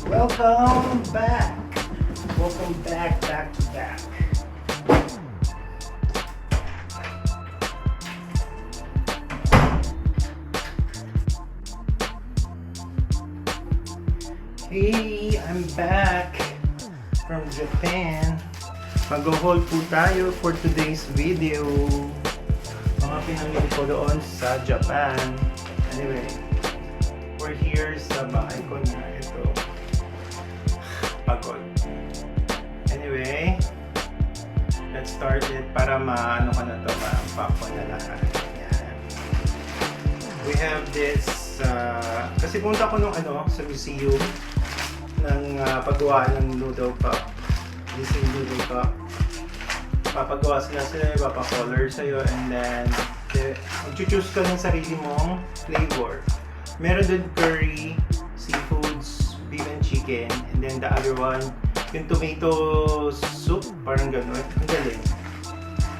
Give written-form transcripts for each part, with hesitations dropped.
Welcome back. Welcome back to back. Hey, I'm back from Japan. Mag-haul po tayo for today's video. Mga pinamili ko doon sa Japan. Anyway, we're here sa bahay ko na ito. Pagod. Anyway, let's start it para maano ko na to, ma-unpack ko na lahat. Yan. We have this, kasi punta ko nung sa museum ng paggawa ng noodle cup. Disney noodle cup. Papagawa sila, papacolor sa'yo, and then mag-choose ka ng sarili mong flavor. Meron din curry, seafoods, beef and chicken, and then the other one, yung tomato soup, parang gano'n. Ang galing.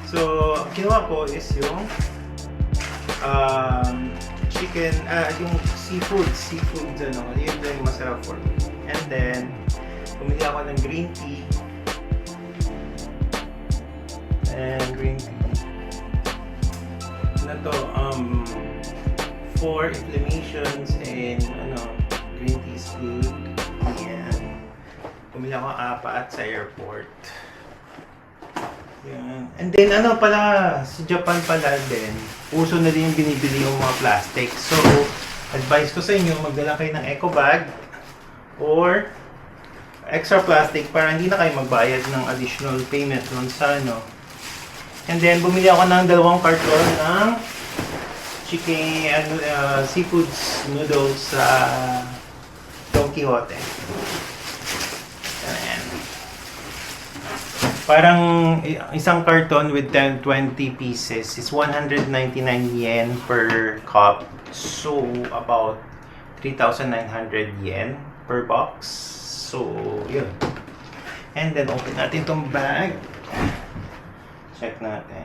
So, ginawa ko is yung chicken, yung seafood, yun yung masarap for me. And then, pumili ako ng green tea. And green tea. Ano to, for inflammations and green tea is good. Yan. Pumili ako 4 sa airport. Yan. And then pala, sa Japan pala din, uso na din yung binibili yung mga plastic. So, advice ko sa inyo, magdala kayo ng eco bag or extra plastic para hindi na kayo magbayad ng additional payment dun sa And then, bumili ako ng 2 karton ng chicken, seafoods noodles sa Don Quijote. Ayan. Parang isang karton with 20 pieces is 199 yen per cup. So, about 3,900 yen per box. So, yun. And then, open natin itong bag. Check natin.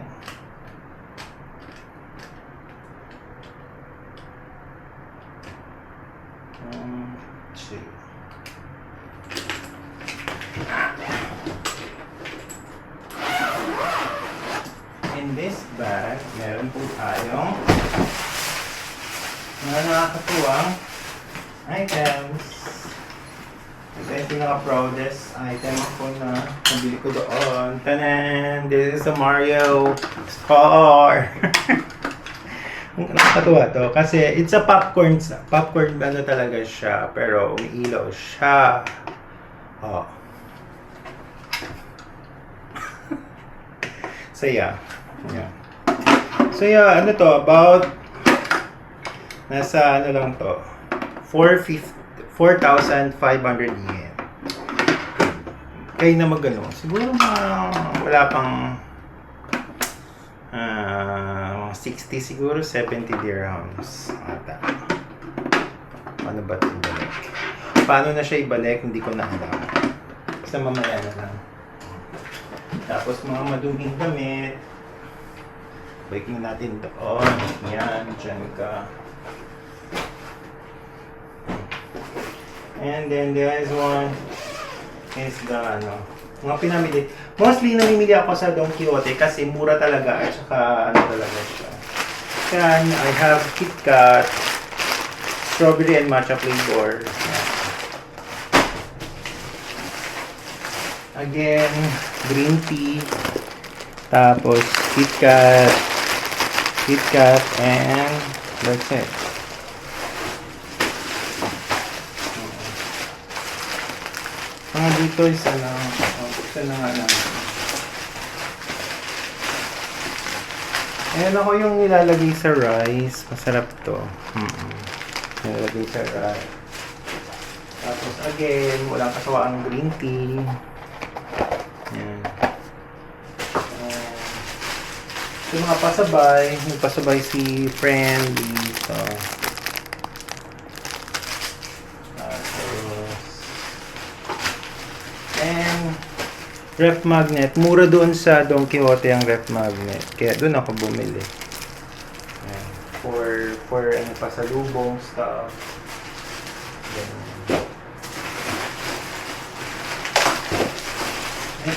See. In this bag, meron po tayong mga nakakatuwang items. Ito yung pinaka-proudest item ako na nabili ko doon. Tanan! This is a Mario car! Nakakatuwa to kasi it's a popcorn talaga siya, pero umiilaw siya. Oh. So yeah. So yeah, to, about nasa lang to, 4,500 yen. Kayo na magano. Siguro wala pang 60 siguro, 70 dirhams. Ata. Paano ba ito ibalik? Paano na siya ibalik? Hindi ko na alam. Basta mamaya na lang. Tapos mga maduming damit. Baking natin doon. Yan, dyan ka. And then this one is the mga pinamili. Mostly namimili ako sa Don Quijote kasi mura talaga at saka talaga siya. Yan, I have KitKat, strawberry and matcha flavor. Yan. Again, green tea. Tapos KitKat, and that's it. Mga dito is isa na nga lang. Ayan ako yung nilalagay sa rice. Masarap to. Nilalagay sa rice. Tapos again, walang kasawaang green tea. Ayan. Yung mga pasabay. Nagpasabay si friend dito. And ref magnet. Mura doon sa Don Quijote ang ref magnet. Kaya doon ako bumili. Ayan. For pasalubong stuff. Ganun.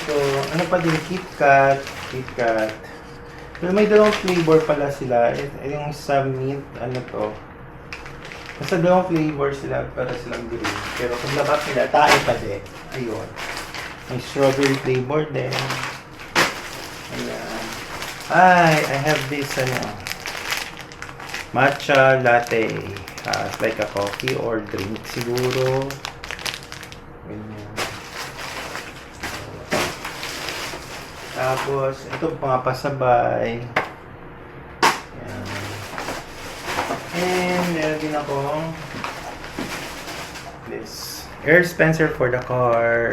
ito, ano pa din, KitKat. Pero may dalawang flavor pala sila. Yung sa mint, ano to. Nasa dalawang flavor sila, para silang green. Pero kung labas nila, tae pa din. Ayun. May strawberry flavor din. Ayan. Ay, I have this, matcha latte. It's like a coffee or drink siguro. Ganyan. Tapos, ito mga pasabay. Ayan. And, meron din akong this air dispenser for the car.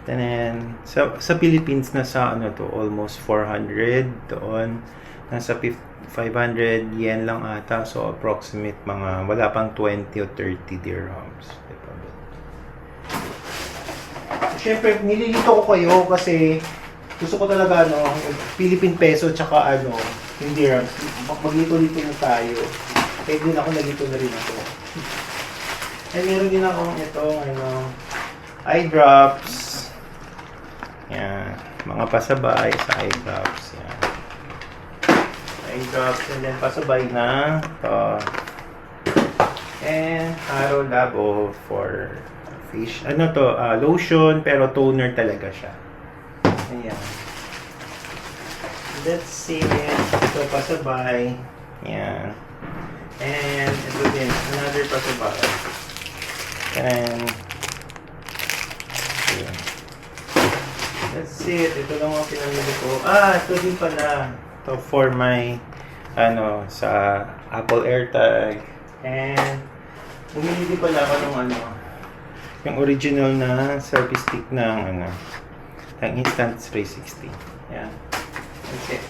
And then, sa Philippines, nasa almost 400 doon. Nasa 500 yen lang ata. So, approximate mga, wala pang 20 o 30 dirhams. Siyempre, nililito ko kayo kasi gusto ko talaga, Philippine peso tsaka yung dirhams. Maglito-lito na tayo. Kaya din ako, nalito na rin ako. And meron din akong eye drops. Yan. Mga pasabay sa eye drops. Yan. Eye drops. And then pasabay na ito. And Haro Labo for fish. Lotion pero toner talaga siya. Ayan. Let's see it. Ito pasabay. Yan. And ito din. Another pasabay. And ayan. Let's see it. Ito lang ang pinamili ko. Ito din pala. Ito for my sa Apple AirTag. And bumili din pala ako ng yung original na selfie stick ng Instant 360. Yan. That's it.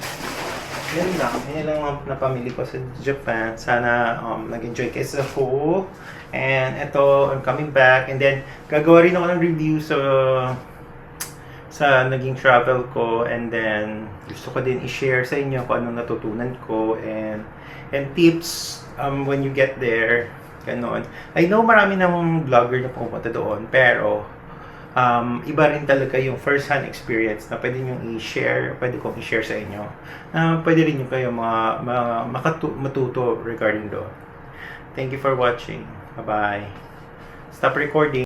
Yan lang. Yan lang ang napamili ko sa Japan. Sana nag-enjoy kayo sa Ho. And ito, I'm coming back. And then, gagawa rin ako ng review sa naging travel ko. And then, gusto ko din i-share sa inyo kung anong natutunan ko. And tips when you get there. Ganon. I know marami ng vlogger na pumunta doon. Pero, iba rin talaga yung first-hand experience na pwede nyo i-share, pwede kong i-share sa inyo. Pwede rin nyo kayo matuto regarding doon. Thank you for watching. Bye-bye. Stop recording.